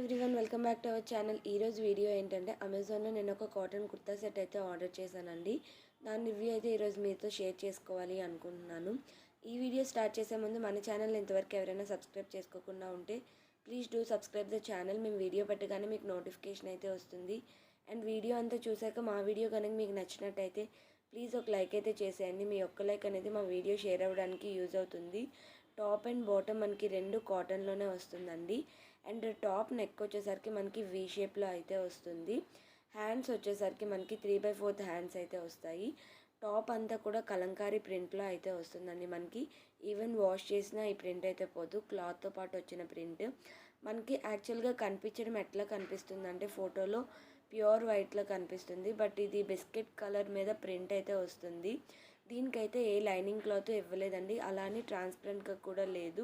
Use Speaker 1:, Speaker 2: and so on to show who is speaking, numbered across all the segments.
Speaker 1: Everyone welcome back to our channel. ఈరోజు video ఏంటంటే అమెజాన్లో నేను ఒక కాటన్ కుర్తా సెట్ అయితే ఆర్డర్ చేశానండి. దాని రివ్యూ అయితే ఈరోజు మీతో షేర్ చేసుకోవాలి అనుకుంటున్నాను. ఈ వీడియో స్టార్ట్ చేసే ముందు మన ఛానల్ ఇంతవరకు ఎవరైనా సబ్స్క్రైబ్ చేసుకోకుండా ఉంటే please do subscribe the channel. మేము వీడియో పెట్టగానే మీకు నోటిఫికేషన్ అయితే వస్తుంది. అండ్ వీడియో అంతా చూసాక మా వీడియో కనుక మీకు నచ్చినట్టయితే ప్లీజ్ ఒక లైక్ అయితే చేసేయండి. మీ ఒక్క లైక్ అనేది మా వీడియో షేర్ అవ్వడానికి యూజ్ అవుతుంది. టాప్ అండ్ బాటమ్ మనకి రెండు కాటన్లోనే వస్తుందండి. అండ్ టాప్ నెక్ వచ్చేసరికి మనకి వీ షేప్లో అయితే వస్తుంది. హ్యాండ్స్ వచ్చేసరికి మనకి 3/4 హ్యాండ్స్ అయితే వస్తాయి. టాప్ అంతా కూడా కలంకారీ ప్రింట్లో అయితే వస్తుందండి. మనకి ఈవెన్ వాష్ చేసినా ఈ ప్రింట్ అయితే పోదు. క్లాత్తో పాటు వచ్చిన ప్రింట్ మనకి యాక్చువల్గా కనిపించడం ఎట్లా కనిపిస్తుంది అంటే ఫోటోలో ప్యూర్ వైట్లో కనిపిస్తుంది. బట్ ఇది బిస్కెట్ కలర్ మీద ప్రింట్ అయితే వస్తుంది. దీనికైతే ఏ లైనింగ్ క్లాత్ ఇవ్వలేదండి. అలానే ట్రాన్స్పరెంట్గా కూడా లేదు.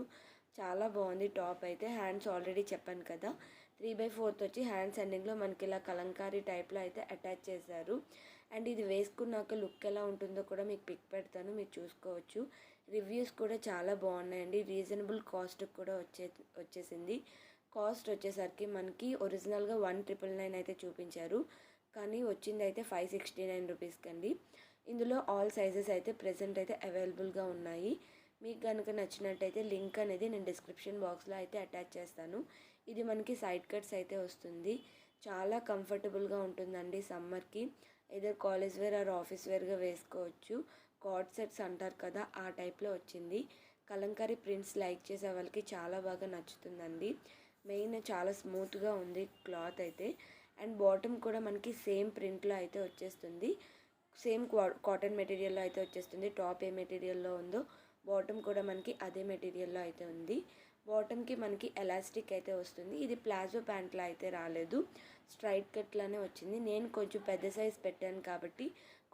Speaker 1: చాలా బాగుంది టాప్ అయితే. హ్యాండ్స్ ఆల్రెడీ చెప్పాను కదా 3/4 వచ్చి హ్యాండ్స్ ఎండింగ్లో మనకి ఇలా కలంకారీ టైప్లో అయితే అటాచ్ చేశారు. అండ్ ఇది వేసుకున్నాక లుక్ ఎలా ఉంటుందో కూడా మీకు పిక్ పెడతాను, మీరు చూసుకోవచ్చు. రివ్యూస్ కూడా చాలా బాగున్నాయండి. రీజనబుల్ కాస్ట్ కూడా వచ్చేసింది. కాస్ట్ వచ్చేసరికి మనకి ఒరిజినల్గా 1,999 అయితే చూపించారు, కానీ వచ్చింది అయితే 569 రూపీస్కి అండి. ఇందులో ఆల్ సైజెస్ అయితే ప్రెజెంట్ అయితే అవైలబుల్గా ఉన్నాయి. మీకు కనుక నచ్చినట్టయితే లింక్ అనేది నేను డిస్క్రిప్షన్ బాక్స్లో అయితే అటాచ్ చేస్తాను. ఇది మనకి సైడ్ కట్స్ అయితే వస్తుంది. చాలా కంఫర్టబుల్గా ఉంటుందండి సమ్మర్కి. Either college wear or office వేర్గా వేసుకోవచ్చు. కార్డ్ సెట్స్ అంటారు కదా, ఆ టైప్లో వచ్చింది. కలంకారీ ప్రింట్స్ లైక్ చేసే వాళ్ళకి చాలా బాగా నచ్చుతుందండి. మెయిన్ చాలా స్మూత్గా ఉంది క్లాత్ అయితే. అండ్ బాటమ్ కూడా మనకి సేమ్ ప్రింట్లో అయితే వచ్చేస్తుంది. సేమ్ కాటన్ మెటీరియల్లో అయితే వచ్చేస్తుంది. టాప్ ఏ మెటీరియల్లో ఉందో బాటమ్ కూడా మనకి అదే మెటీరియల్లో అయితే ఉంది. బాటమ్కి మనకి ఎలాస్టిక్ అయితే వస్తుంది. ఇది ప్లాజో ప్యాంట్లో అయితే రాలేదు, స్ట్రైట్ కట్లానే వచ్చింది. నేను కొంచెం పెద్ద సైజ్ పెట్టాను కాబట్టి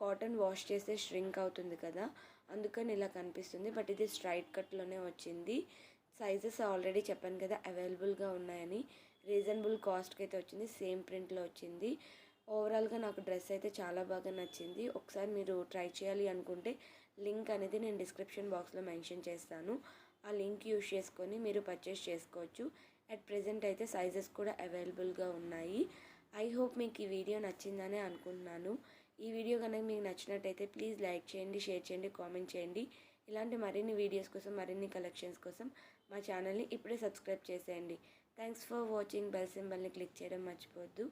Speaker 1: కాటన్ వాష్ చేస్తే ష్రింక్ అవుతుంది కదా, అందుకని ఇలా కనిపిస్తుంది. బట్ ఇది స్ట్రైట్ కట్లోనే వచ్చింది. సైజెస్ ఆల్రెడీ చెప్పాను కదా అవైలబుల్గా ఉన్నాయని. రీజనబుల్ కాస్ట్కి అయితే వచ్చింది. సేమ్ ప్రింట్లో వచ్చింది. ఓవరాల్గా నాకు డ్రెస్ అయితే చాలా బాగా నచ్చింది. ఒకసారి మీరు ట్రై చేయాలి అనుకుంటే లింక్ అనేది నేను డిస్క్రిప్షన్ బాక్స్లో మెన్షన్ చేస్తాను. ఆ లింక్ యూజ్ చేసుకొని మీరు పర్చేస్ చేసుకోవచ్చు. అట్ ప్రెజెంట్ అయితే సైజెస్ కూడా అవైలబుల్గా ఉన్నాయి. ఐ హోప్ మీకు ఈ వీడియో నచ్చిందనే అనుకుంటున్నాను. ఈ వీడియో కనుక మీకు నచ్చినట్టయితే ప్లీజ్ లైక్ చేయండి, షేర్ చేయండి, కామెంట్ చేయండి. ఇలాంటి మరిన్ని వీడియోస్ కోసం, మరిన్ని కలెక్షన్స్ కోసం మా ఛానల్ని ఇప్పుడే సబ్స్క్రైబ్ చేసేయండి. Thanks for watching. బెల్ సింబల్ని క్లిక్ చేయడం మర్చిపోవద్దు.